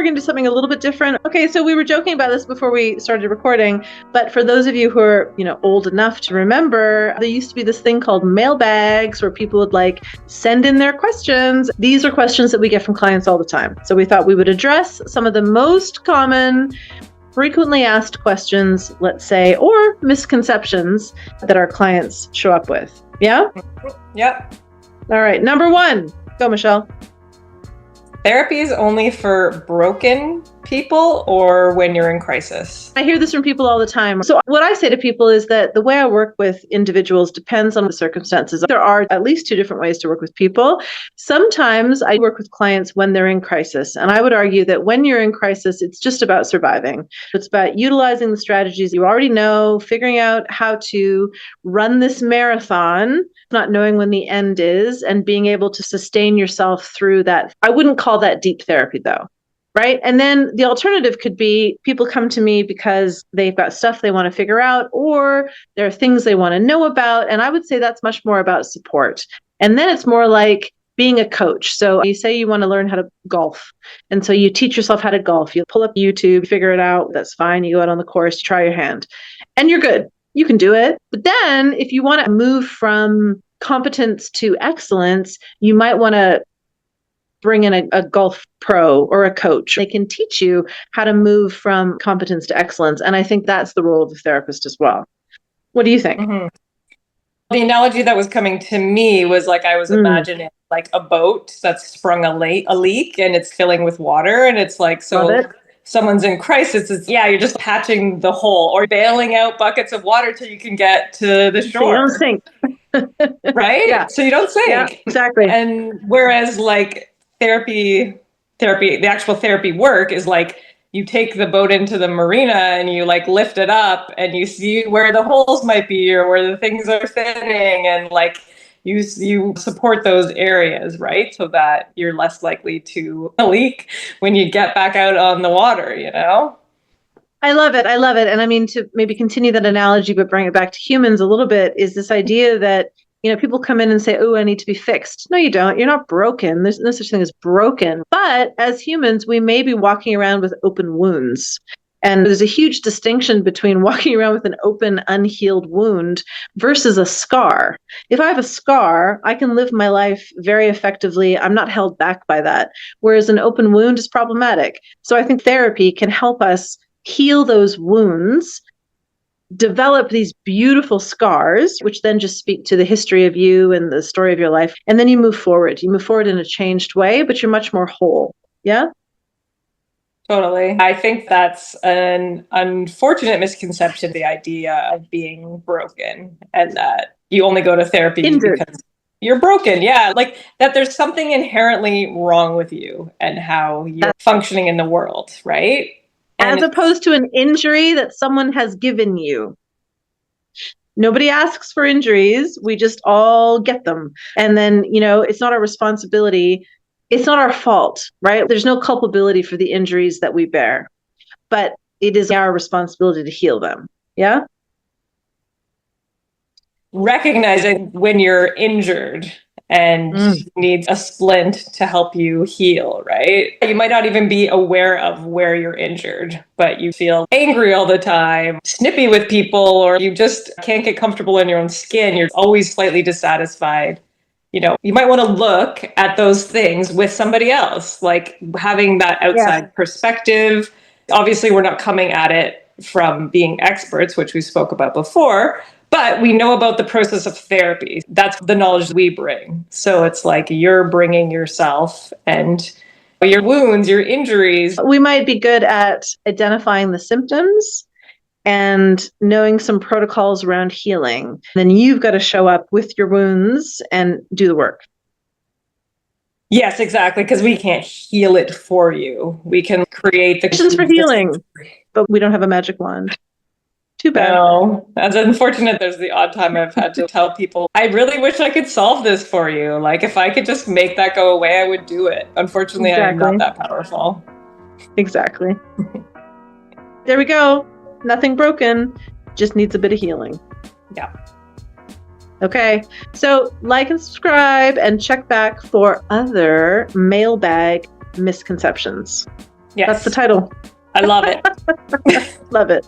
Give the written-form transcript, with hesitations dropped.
we're going to do something a little bit different. Okay, so we were joking about this before we started recording, but for those of you who are, old enough to remember, there used to be this thing called mailbags where people would send in their questions. These are questions that we get from clients all the time. So we thought we would address some of the most common, frequently asked questions, let's say, or misconceptions that our clients show up with. Yeah? Yep. All right. Number 1. Go, Michelle. Therapy is only for broken people or when you're in crisis? I hear this from people all the time. So what I say to people is that the way I work with individuals depends on the circumstances. There are at least 2 different ways to work with people. Sometimes I work with clients when they're in crisis. And I would argue that when you're in crisis, it's just about surviving. It's about utilizing the strategies you already know, figuring out how to run this marathon, not knowing when the end is, and being able to sustain yourself through that. I wouldn't call that deep therapy, though. Right. And then the alternative could be people come to me because they've got stuff they want to figure out, or there are things they want to know about. And I would say that's much more about support. And then it's more like being a coach. So you say you want to learn how to golf. And so you teach yourself how to golf. You pull up YouTube, figure it out. That's fine. You go out on the course, you try your hand, and you're good. You can do it. But then if you want to move from competence to excellence, you might want to bring in a golf pro or a coach. They can teach you how to move from competence to excellence. And I think that's the role of the therapist as well. What do you think? Mm-hmm. The analogy that was coming to me was I was imagining a boat that's sprung a leak and it's filling with water. And it's someone's in crisis. You're just patching the hole or bailing out buckets of water till you can get to the shore. So you don't sink. Right? Yeah. So you don't sink. Yeah, exactly. And whereas therapy, the actual therapy work is you take the boat into the marina and you lift it up and you see where the holes might be or where the things are thinning, and you support those areas, right? So that you're less likely to leak when you get back out on the water, I love it. And I mean, to maybe continue that analogy, but bring it back to humans a little bit, is this idea that people come in and say, oh, I need to be fixed. No, you don't. You're not broken. There's no such thing as broken. But as humans, we may be walking around with open wounds. And there's a huge distinction between walking around with an open, unhealed wound versus a scar. If I have a scar, I can live my life very effectively. I'm not held back by that. Whereas an open wound is problematic. So I think therapy can help us heal those wounds, develop these beautiful scars, which then just speak to the history of you and the story of your life. And then you move forward. You move forward in a changed way, but you're much more whole. Yeah? Totally. I think that's an unfortunate misconception, the idea of being broken, and that you only go to therapy because you're broken. Yeah. That there's something inherently wrong with you and how you're functioning in the world, right? As opposed to an injury that someone has given you. Nobody asks for injuries. We just all get them. And then, it's not our responsibility. It's not our fault, right? There's no culpability for the injuries that we bear, but it is our responsibility to heal them. Yeah? Recognizing when you're injured and needs a splint to help you heal, right? You might not even be aware of where you're injured, but you feel angry all the time, snippy with people, or you just can't get comfortable in your own skin. You're always slightly dissatisfied. You might want to look at those things with somebody else, having that outside perspective. Obviously, we're not coming at it from being experts, which we spoke about before, but we know about the process of therapy. That's the knowledge we bring. So it's you're bringing yourself and your wounds, your injuries. We might be good at identifying the symptoms and knowing some protocols around healing. Then you've got to show up with your wounds and do the work. Yes, exactly. Because we can't heal it for you. We can create the conditions for healing, but we don't have a magic wand. Too bad. No, that's unfortunate. There's the odd time I've had to tell people, I really wish I could solve this for you. If I could just make that go away, I would do it. Unfortunately, exactly. I'm not that powerful. Exactly. There we go. Nothing broken, just needs a bit of healing. Yeah. Okay, so like and subscribe and check back for other mailbag misconceptions. Yes. That's the title. I love it. Love it.